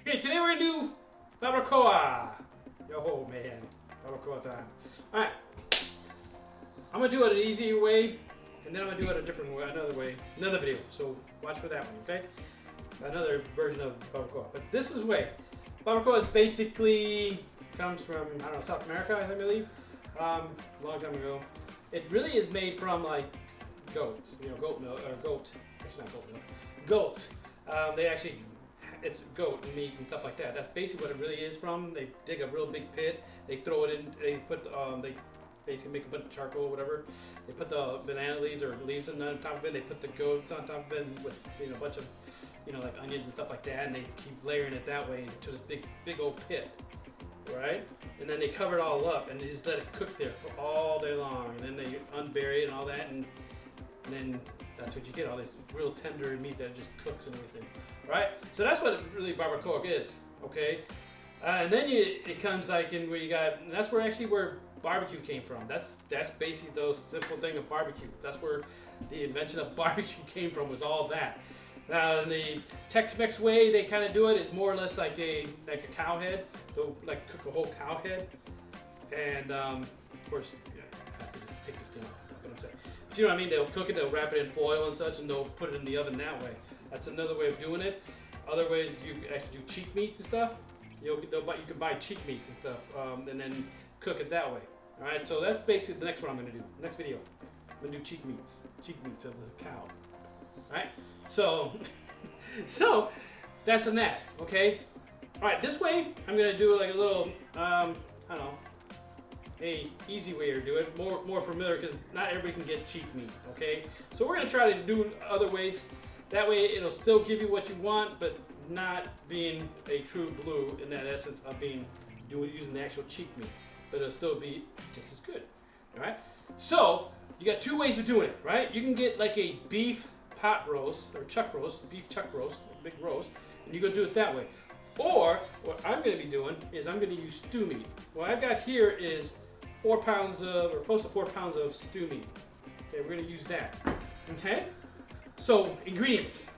Okay, today we're gonna do Barbacoa. Yo, man, Barbacoa time. All right, I'm gonna do it an easier way, and then I'm gonna do it a different way, another video. So watch for that one, okay? Another version of Barbacoa. But this is the way. Barbacoa is basically comes from, I don't know, South America, I believe, a long time ago. It really is made from like goats, goat milk, or goat, actually not goat milk, goats. They actually, it's goat meat and stuff like that. That's basically what it really is from. They dig a real big pit, they throw it in, they basically make a bunch of charcoal or whatever. They put the banana leaves or leaves on top of it, they put the goats on top of it with a bunch of, like onions and stuff like that, and they keep layering it that way into this big old pit. Right? And then they cover it all up and they just let it cook there for all day long. And then they unbury it and all that, and then that's what you get, all this real tender meat that just cooks and everything. Right? So that's what really barbacoa is, okay? And then it comes like in where you got, and that's where barbecue came from. That's basically the simple thing of barbecue. That's where the invention of barbecue came from, was all that. Now, in the Tex-Mex way, they kind of do it is more or less like a cow head. They'll like cook a whole cow head, and of course, I have to just take the skin off. That's what I'm saying. But you know what I mean? They'll cook it, they'll wrap it in foil and such, and they'll put it in the oven that way. That's another way of doing it. Other ways, you actually do cheek meats and stuff. You can buy cheek meats and stuff, and then cook it that way. All right. So that's basically the next one I'm going to do. Next video, I'm going to do cheek meats of the cow. All right. So that's on that, okay? All right, this way I'm gonna do like a little, I don't know, a easy way to do it, more familiar, because not everybody can get cheek meat, okay? So we're gonna try to do other ways. That way it'll still give you what you want, but not being a true blue in that essence of using the actual cheek meat, but it'll still be just as good, all right? So you got two ways of doing it, right? You can get like a beef pot roast or chuck roast, beef chuck roast, big roast, and you go do it that way. Or what I'm going to be doing is I'm going to use stew meat. What I've got here is 4 pounds of, or close to 4 pounds of stew meat. Okay, we're going to use that. Okay, so ingredients.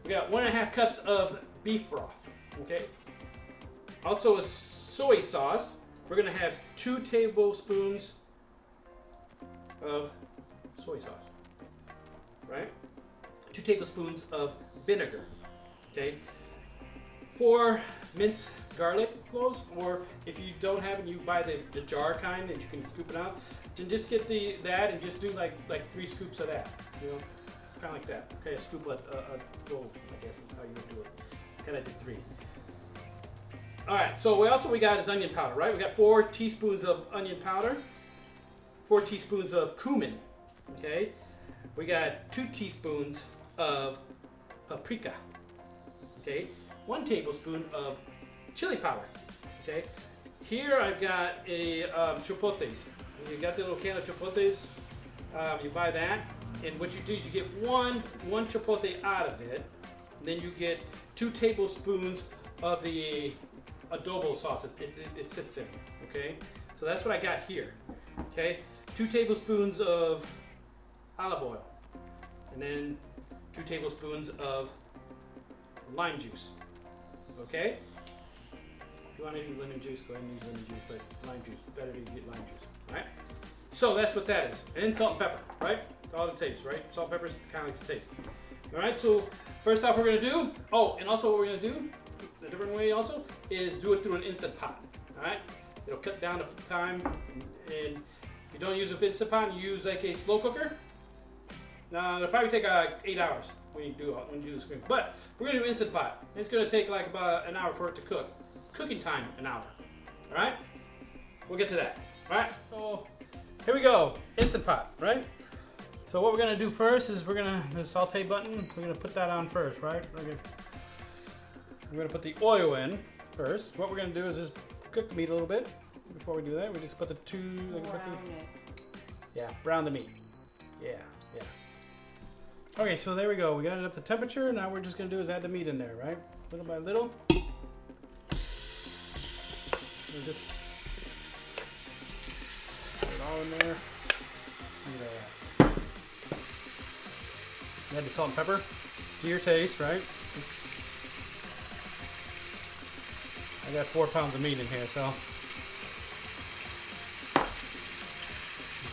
We got 1.5 cups of beef broth. Okay, also a soy sauce. We're going to have 2 tablespoons of soy sauce. Right? 2 tablespoons of vinegar. Okay? 4 minced garlic cloves, or if you don't have it, you buy the jar kind that you can scoop it out. Then just get that and just do like 3 scoops of that. Kind of like that. Okay, a scoop a clove, I guess is how you would do it. Kind of did 3. All right. So we got is onion powder. Right? We got 4 teaspoons of onion powder, 4 teaspoons of cumin. Okay. We got 2 teaspoons of paprika, okay? 1 tablespoon of chili powder, okay? Here I've got a chipotles. You got the little can of chipotles. You buy that, and what you do is you get one chipotle out of it, and then you get 2 tablespoons of the adobo sauce it sits in, okay? So that's what I got here, okay? 2 tablespoons of olive oil, and then 2 tablespoons of lime juice. Okay? If you want to use lemon juice, go ahead and use lemon juice, but lime juice, better to get lime juice. Alright? So that's what that is. And salt and pepper, right? That's all it takes, right? Salt and pepper is kind of like the taste. Alright, so first off we're going to do, and also what we're going to do, a different way also, is do it through an Instant Pot. Alright? It'll cut down the time, and if you don't use an Instant Pot, you use like a slow cooker. Now it'll probably take 8 hours when you do this cooking. But we're gonna do Instant Pot. It's gonna take like about an hour for it to cook. Cooking time, an hour. All right? We'll get to that. All right? So here we go. Instant Pot, right? So what we're gonna do first is the saute button. We're gonna put that on first, right? We're gonna put the oil in first. What we're gonna do is just cook the meat a little bit. Before we do that, we just put brown the meat. Yeah. Okay, so there we go. We got it up to temperature. Now we're just going to do is add the meat in there, right? Little by little. We'll just put it all in there. Look at that. Add the salt and pepper to your taste, right? I got 4 pounds of meat in here, so.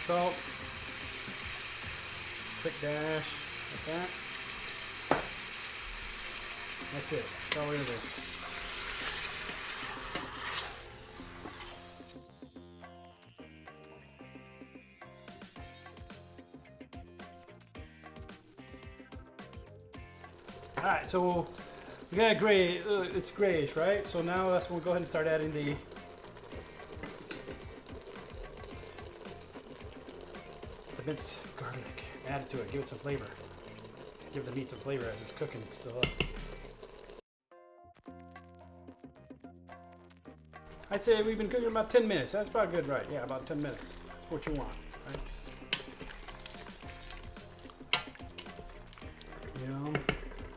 Salt. Quick dash, like that. That's it. That's all we're gonna do. All right, so we got a gray. It's grayish, right? So now that's when we go ahead and start adding the minced garlic. Add it to it. Give it some flavor. Give the meat some flavor as it's cooking still up. I'd say we've been cooking about 10 minutes. That's about good, right? Yeah, about 10 minutes. That's what you want, right? You know,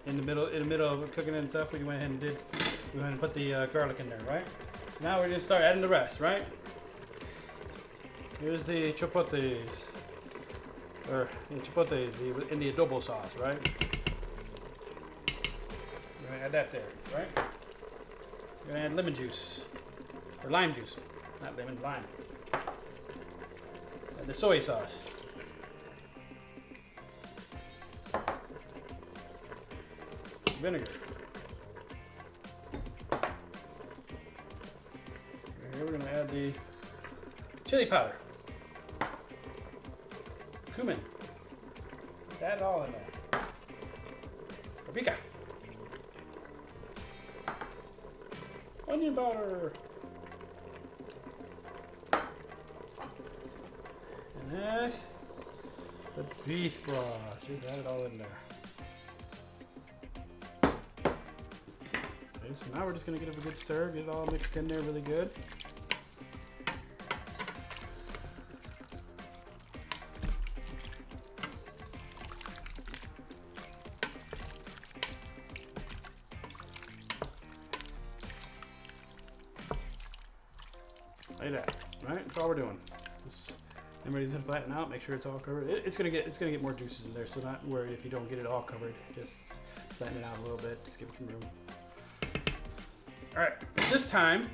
in the middle of cooking and stuff, we went ahead and put the garlic in there, right? Now we're gonna start adding the rest, right? Here's the chipotles. Or chipotle, in the adobo sauce, right? We're gonna add that there, right? We're gonna add lemon juice, or lime juice, not lemon, lime. And the soy sauce. Vinegar. Here we're gonna add the chili powder. Cumin. Add it all in there. Paprika. Onion powder. And that's the beef broth. Just add it all in there. Okay, so now we're just going to give it a good stir, get it all mixed in there really good. Like that, right? That's all we're doing. Everybody's gonna flatten out, make sure it's all covered. It's gonna get more juices in there, so not worry if you don't get it all covered. Just flatten it out a little bit, just give it some room. All right, this time,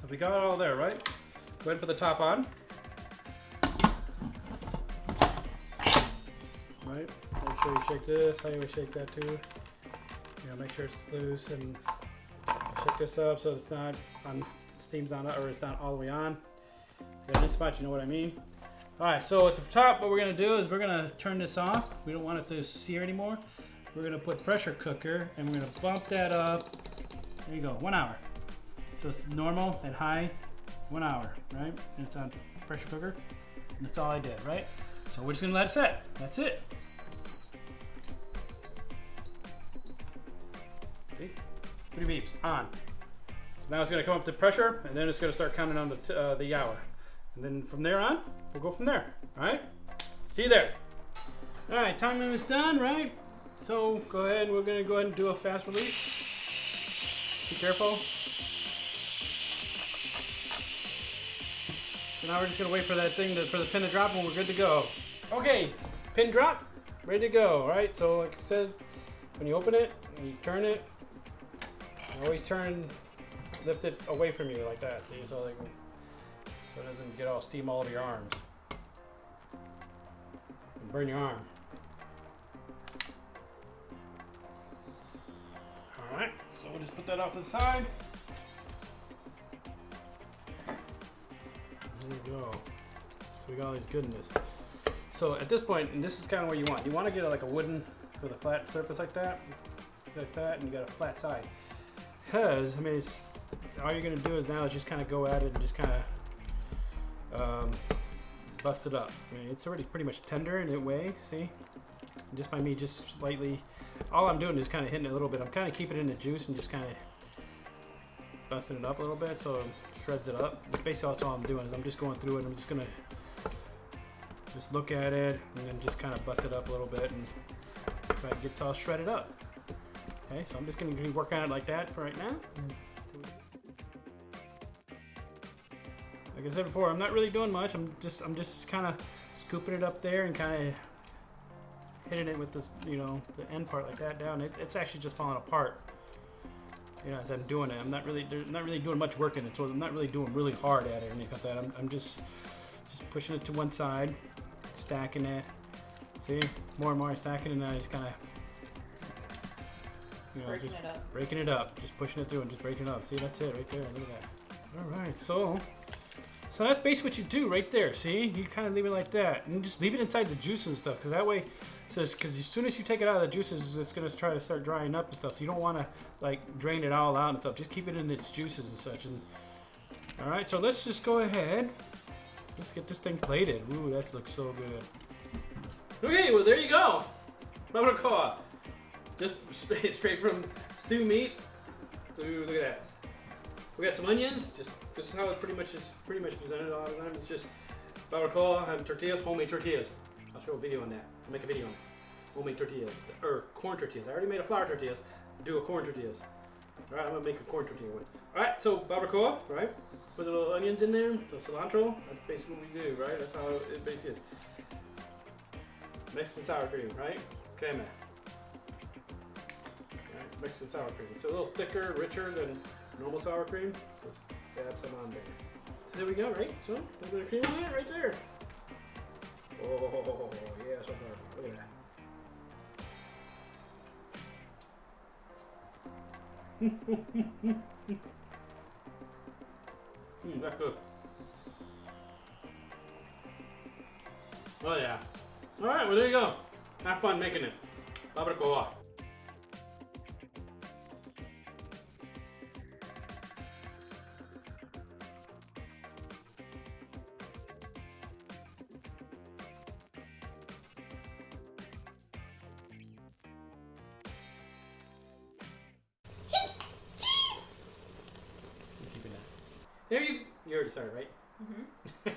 if we got it all there, right? Go ahead and put the top on. Right, make sure you shake this, how you would shake that too. You know, make sure it's loose and shake this up so it's not on. Steam's on, or it's not all the way on. Yeah, this spot, you know what I mean. All right, so at the top, what we're gonna do is we're gonna turn this off. We don't want it to sear anymore. We're gonna put pressure cooker, and we're gonna bump that up. There you go, 1 hour. So it's normal and high, 1 hour, right? And it's on pressure cooker, and that's all I did, right? So we're just gonna let it set. That's it. See, 3 beeps on. Now it's going to come up to pressure, and then it's going to start counting on the hour. And then from there on, we'll go from there. All right? See you there. All right, timing is done, right? So go ahead, we're going to go ahead and do a fast release. Be careful. So now we're just going to wait for that thing, for the pin to drop, and we're good to go. Okay, pin drop, ready to go. All right, so like I said, when you open it, and you turn it, you always lift it away from you like that, see, so it doesn't get all steam all over your arms and burn your arm. All right, so we'll just put that off to the side. There we go. So we got all these goodness. So at this point, and this is kind of what you want. You want to get like a wooden with a flat surface like that, and you got a flat side. Because I mean, it's all you're gonna do is now is just kind of go at it and just kind of bust it up. I mean, it's already pretty much tender in a way. See, just by me just slightly. All I'm doing is kind of hitting it a little bit. I'm kind of keeping it in the juice and just kind of busting it up a little bit so it shreds it up. That's basically all I'm doing is I'm just going through it. I'm just gonna just look at it and then just kind of bust it up a little bit and try to get it all shredded up. Okay, so I'm just gonna work on it like that for right now. Like I said before, I'm not really doing much. I'm just kind of scooping it up there and kind of hitting it with this, you know, the end part like that down. It's actually just falling apart. You know, as I'm doing it, I'm not really doing much work in it, so I'm not really doing really hard at it or anything like that. I'm just pushing it to one side, stacking it. See, more and more stacking, and then I just kind of, you know, breaking it up. Breaking it up, just pushing it through and just breaking it up. See, that's it right there. Look at that. All right, so that's basically what you do right there. See, you kind of leave it like that, and just leave it inside the juices and stuff, because that way, because as soon as you take it out of the juices, it's gonna try to start drying up and stuff. So you don't want to like drain it all out and stuff. Just keep it in its juices and such. And all right, so let's just go ahead. Let's get this thing plated. Ooh, that looks so good. Okay, well there you go. Barbacoa. Just straight from stew meat. Ooh, look at that. We got some onions. Just this is how it pretty much presented. A lot of times it's just barbacoa and tortillas, homemade tortillas. I'll show a video on that. I'll make a video on homemade tortillas or corn tortillas. I already made a flour tortillas. Do a corn tortillas. All right, I'm gonna make a corn tortilla one. All right, so barbacoa, right? Put the little onions in there, the cilantro. That's basically what we do, right? That's how it basically is. Mexican sour cream, right? Crema. Okay, it's Mexican sour cream. It's a little thicker, richer than normal sour cream. Just dab some on there. There we go, right? So, a little bit of cream on that right there. Oh, yeah, so good. Look at that. That's good. Oh yeah. All right, well there you go. Have fun making it. Barbacoa. There you already started, right? Mm-hmm.